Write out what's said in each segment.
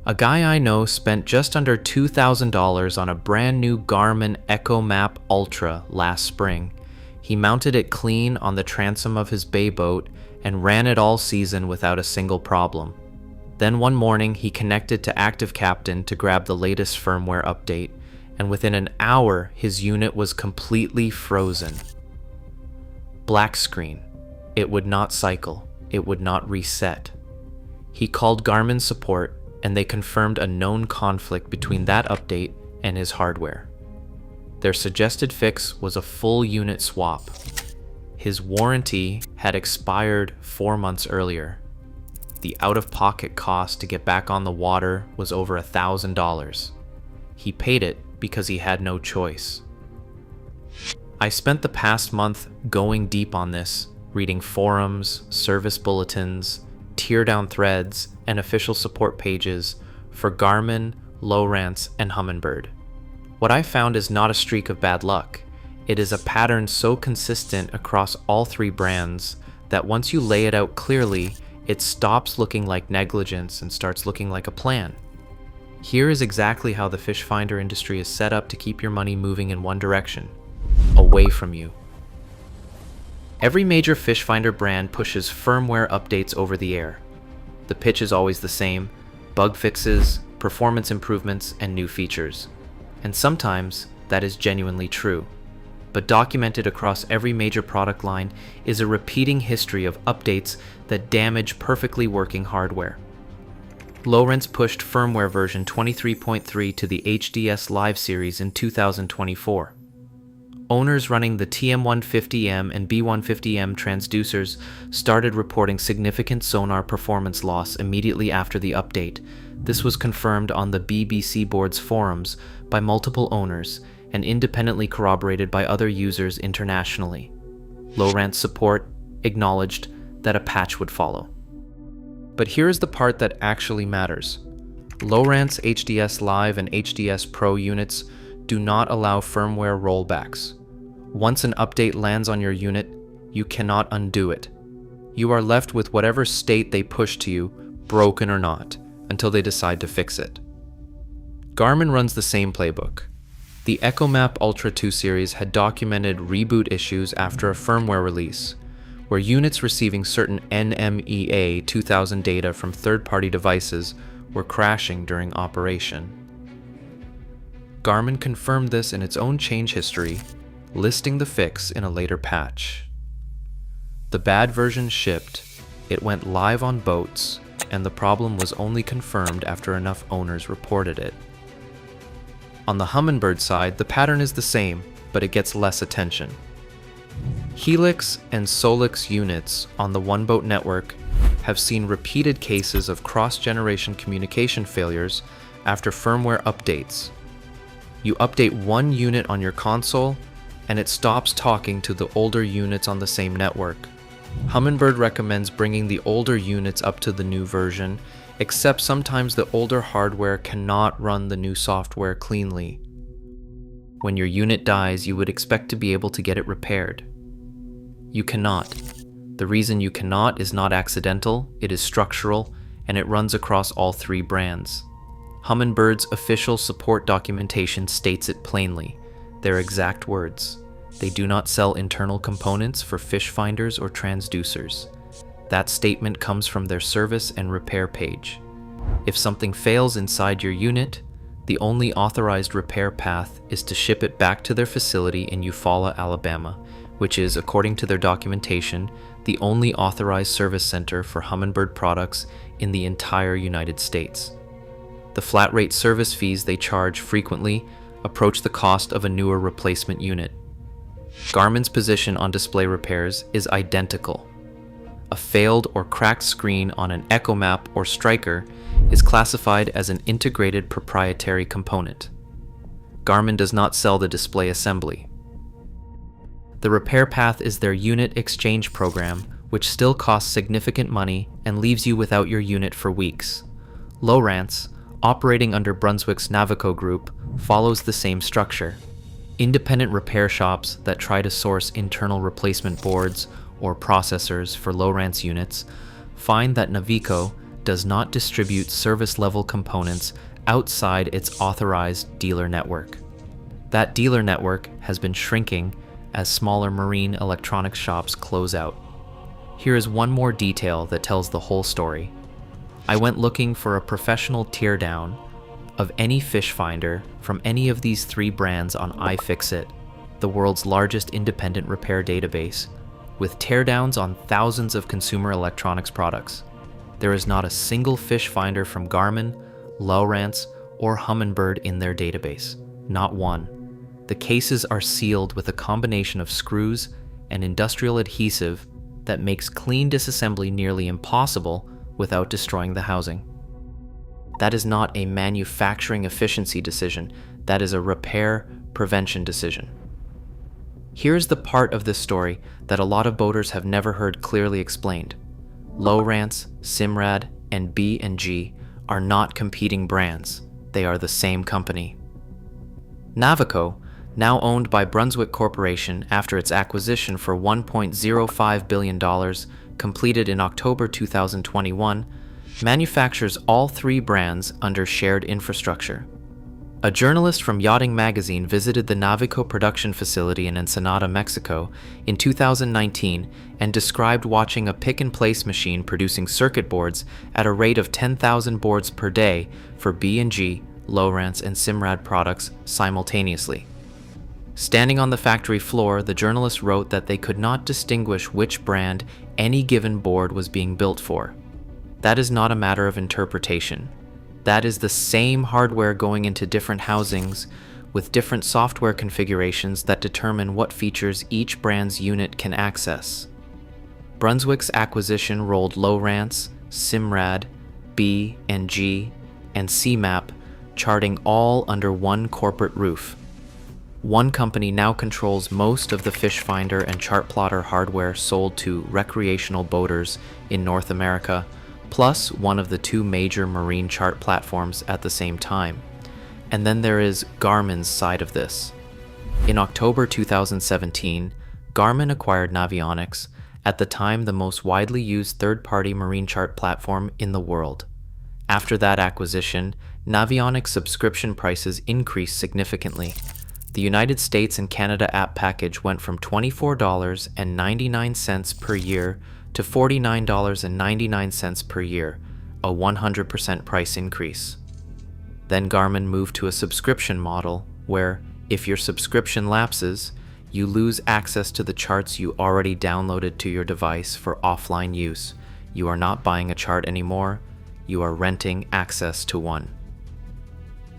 A guy I know spent just under $2,000 on a brand new Garmin EcoMap Ultra last spring. He mounted it clean on the transom of his bay boat and ran it all season without a single problem. Then one morning he connected to Active Captain to grab the latest firmware update, and within an hour his unit was completely frozen. Black screen. It would not cycle. It would not reset. He called Garmin support and they confirmed a known conflict between that update and his hardware. Their suggested fix was a full unit swap. His warranty had expired 4 months earlier. The out-of-pocket cost to get back on the water was over $1,000. He paid it because he had no choice. I spent the past month going deep on this, reading forums, service bulletins, teardown threads, and official support pages for Garmin, Lowrance, and Humminbird. What I found is not a streak of bad luck. It is a pattern so consistent across all three brands that once you lay it out clearly, it stops looking like negligence and starts looking like a plan. Here is exactly how the fish finder industry is set up to keep your money moving in one direction, away from you. Every major fish finder brand pushes firmware updates over the air. The pitch is always the same: bug fixes, performance improvements, and new features. And sometimes that is genuinely true. But documented across every major product line is a repeating history of updates that damage perfectly working hardware. Lowrance pushed firmware version 23.3 to the HDS Live series in 2024. Owners running the TM150M and B150M transducers started reporting significant sonar performance loss immediately after the update. This was confirmed on the BBC board's forums by multiple owners and independently corroborated by other users internationally. Lowrance support acknowledged that a patch would follow. But here is the part that actually matters. Lowrance HDS Live and HDS Pro units do not allow firmware rollbacks. Once an update lands on your unit, you cannot undo it. You are left with whatever state they push to you, broken or not, until they decide to fix it. Garmin runs the same playbook. The EcoMap Ultra 2 series had documented reboot issues after a firmware release, where units receiving certain NMEA 2000 data from third-party devices were crashing during operation. Garmin confirmed this in its own change history, listing the fix in a later patch. The bad version shipped, it went live on boats, and the problem was only confirmed after enough owners reported it. On the Humminbird side, the pattern is the same, but it gets less attention. Helix and Solix units on the One Boat network have seen repeated cases of cross-generation communication failures after firmware updates. You update one unit on your console, and it stops talking to the older units on the same network. Humminbird recommends bringing the older units up to the new version, except sometimes the older hardware cannot run the new software cleanly. When your unit dies, you would expect to be able to get it repaired. You cannot. The reason you cannot is not accidental, it is structural, and it runs across all three brands. Humminbird's official support documentation states it plainly, their exact words. They do not sell internal components for fish finders or transducers. That statement comes from their service and repair page. If something fails inside your unit, the only authorized repair path is to ship it back to their facility in Eufaula, Alabama, which is, according to their documentation, the only authorized service center for Humminbird products in the entire United States. The flat rate service fees they charge frequently approach the cost of a newer replacement unit. Garmin's position on display repairs is identical. A failed or cracked screen on an EcoMap or Striker is classified as an integrated proprietary component. Garmin does not sell the display assembly. The repair path is their unit exchange program, which still costs significant money and leaves you without your unit for weeks. Lowrance, operating under Brunswick's Navico Group, follows the same structure. Independent repair shops that try to source internal replacement boards or processors for Lowrance units find that Navico does not distribute service-level components outside its authorized dealer network. That dealer network has been shrinking as smaller marine electronics shops close out. Here is one more detail that tells the whole story. I went looking for a professional teardown of any fish finder from any of these 3 brands on iFixit, the world's largest independent repair database, with teardowns on thousands of consumer electronics products. There is not a single fish finder from Garmin, Lowrance, or Humminbird in their database. Not one. The cases are sealed with a combination of screws and industrial adhesive that makes clean disassembly nearly impossible without destroying the housing. That is not a manufacturing efficiency decision, that is a repair prevention decision. Here's the part of this story that a lot of boaters have never heard clearly explained. Lowrance, Simrad, and B&G are not competing brands. They are the same company. Navico, now owned by Brunswick Corporation after its acquisition for $1.05 billion, completed in October 2021, manufactures all 3 brands under shared infrastructure. A journalist from Yachting Magazine visited the Navico production facility in Ensenada, Mexico in 2019 and described watching a pick-and-place machine producing circuit boards at a rate of 10,000 boards per day for B&G, Lowrance, and Simrad products simultaneously. Standing on the factory floor, the journalist wrote that they could not distinguish which brand any given board was being built for. That is not a matter of interpretation. That is the same hardware going into different housings with different software configurations that determine what features each brand's unit can access. Brunswick's acquisition rolled Lowrance, Simrad, B&G, and CMAP, charting all under one corporate roof. One company now controls most of the fish finder and chart plotter hardware sold to recreational boaters in North America, plus one of the 2 major marine chart platforms at the same time. And then there is Garmin's side of this. In October 2017, Garmin acquired Navionics, at the time the most widely used third-party marine chart platform in the world. After that acquisition, Navionics subscription prices increased significantly. The United States and Canada app package went from $24.99 per year to $49.99 per year, a 100% price increase. Then Garmin moved to a subscription model where, if your subscription lapses, you lose access to the charts you already downloaded to your device for offline use. You are not buying a chart anymore, you are renting access to one.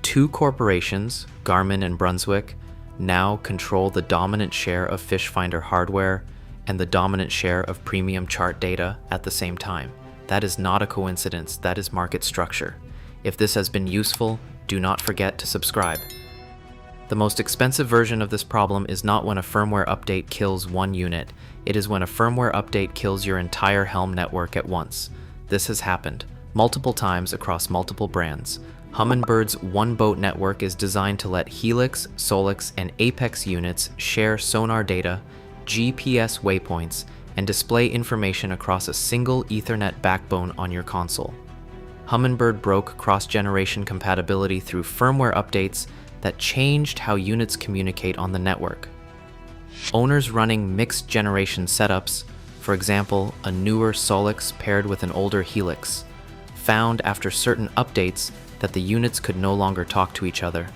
2 corporations, Garmin and Brunswick, now control the dominant share of fish finder hardware and the dominant share of premium chart data at the same time. That is not a coincidence, that is market structure. If this has been useful, do not forget to subscribe. The most expensive version of this problem is not when a firmware update kills one unit, it is when a firmware update kills your entire helm network at once. This has happened multiple times across multiple brands. Humminbird's one boat network is designed to let Helix, Solix, and Apex units share sonar data, GPS waypoints, and display information across a single Ethernet backbone on your console. Humminbird broke cross-generation compatibility through firmware updates that changed how units communicate on the network. Owners running mixed generation setups, for example, a newer Solix paired with an older Helix, found after certain updates that the units could no longer talk to each other.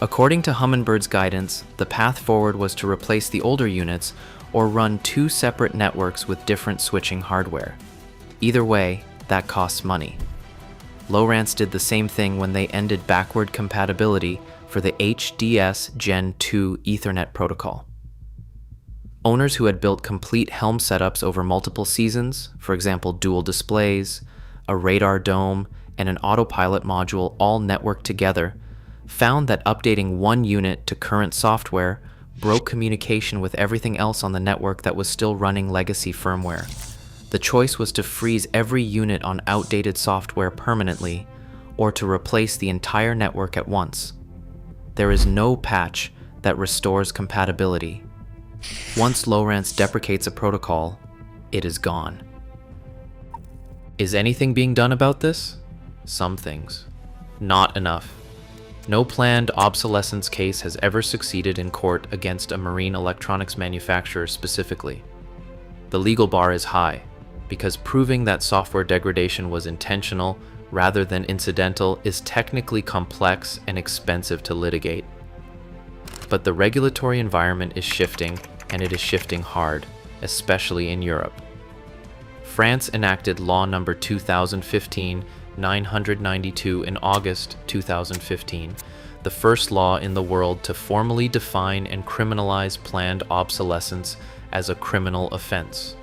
According to Humminbird's guidance, the path forward was to replace the older units or run 2 separate networks with different switching hardware. Either way, that costs money. Lowrance did the same thing when they ended backward compatibility for the HDS Gen 2 Ethernet protocol. Owners who had built complete helm setups over multiple seasons, for example dual displays, a radar dome, and an autopilot module all networked together, found that updating one unit to current software broke communication with everything else on the network that was still running legacy firmware. The choice was to freeze every unit on outdated software permanently, or to replace the entire network at once. There is no patch that restores compatibility. Once Lowrance deprecates a protocol, it is gone. Is anything being done about this? Some things. Not enough. No planned obsolescence case has ever succeeded in court against a marine electronics manufacturer specifically. The legal bar is high, because proving that software degradation was intentional rather than incidental is technically complex and expensive to litigate. But the regulatory environment is shifting, and it is shifting hard, especially in Europe. France enacted Law No. 2015-992 in August 2015, the first law in the world to formally define and criminalize planned obsolescence as a criminal offense.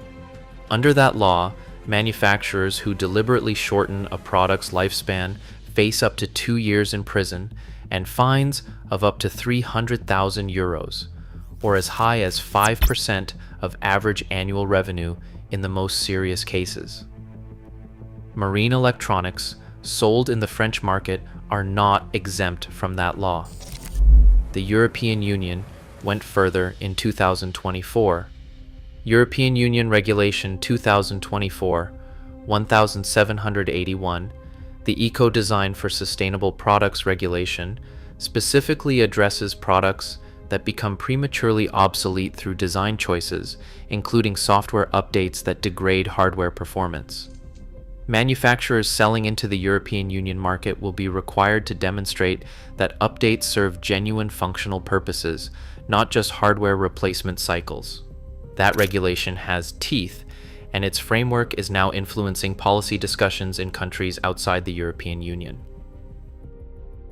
Under that law, manufacturers who deliberately shorten a product's lifespan face up to 2 years in prison and fines of up to 300,000 euros, or as high as 5% of average annual revenue in the most serious cases. Marine electronics sold in the French market are not exempt from that law. The European Union went further in 2024. European Union Regulation 2024-1781, the Eco-Design for Sustainable Products Regulation, specifically addresses products that become prematurely obsolete through design choices, including software updates that degrade hardware performance. Manufacturers selling into the European Union market will be required to demonstrate that updates serve genuine functional purposes, not just hardware replacement cycles. That regulation has teeth, and its framework is now influencing policy discussions in countries outside the European Union.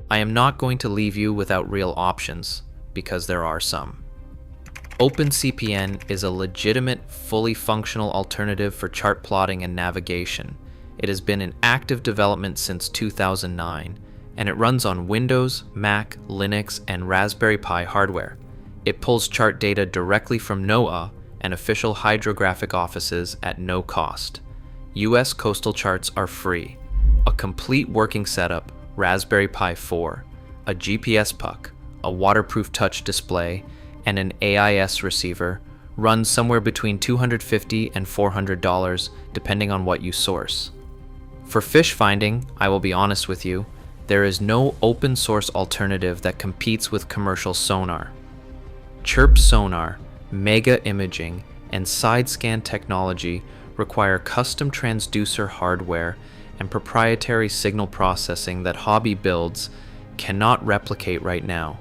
I am not going to leave you without real options, because there are some. OpenCPN is a legitimate, fully functional alternative for chart plotting and navigation. It has been in active development since 2009, and it runs on Windows, Mac, Linux, and Raspberry Pi hardware. It pulls chart data directly from NOAA and official hydrographic offices at no cost. US coastal charts are free. A complete working setup, Raspberry Pi 4, a GPS puck, a waterproof touch display, and an AIS receiver runs somewhere between $250 and $400 depending on what you source. For fish finding, I will be honest with you, there is no open source alternative that competes with commercial sonar. Chirp sonar, mega imaging, and side scan technology require custom transducer hardware and proprietary signal processing that hobby builds cannot replicate right now.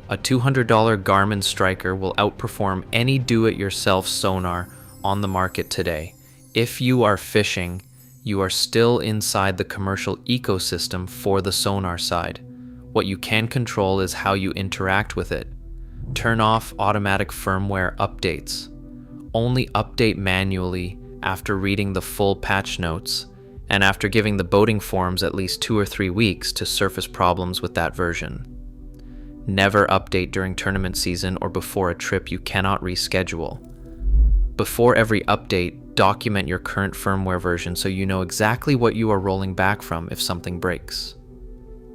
A $200 Garmin Striker will outperform any do-it-yourself sonar on the market today. If you are fishing, you are still inside the commercial ecosystem for the sonar side. What you can control is how you interact with it. Turn off automatic firmware updates. Only update manually after reading the full patch notes and after giving the boating forums at least 2 or 3 weeks to surface problems with that version. Never update during tournament season or before a trip you cannot reschedule. Before every update, document your current firmware version so you know exactly what you are rolling back from if something breaks.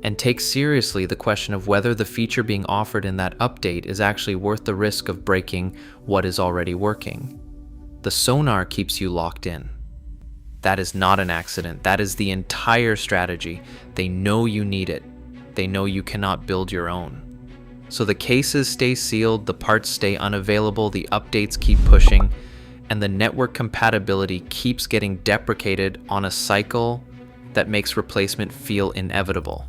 And take seriously the question of whether the feature being offered in that update is actually worth the risk of breaking what is already working. The sonar keeps you locked in. That is not an accident. That is the entire strategy. They know you need it. They know you cannot build your own. So the cases stay sealed, the parts stay unavailable, the updates keep pushing, and the network compatibility keeps getting deprecated on a cycle that makes replacement feel inevitable.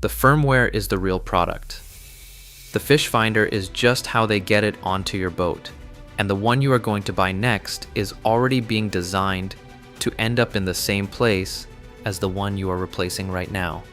The firmware is the real product. The fish finder is just how they get it onto your boat, and the one you are going to buy next is already being designed to end up in the same place as the one you are replacing right now.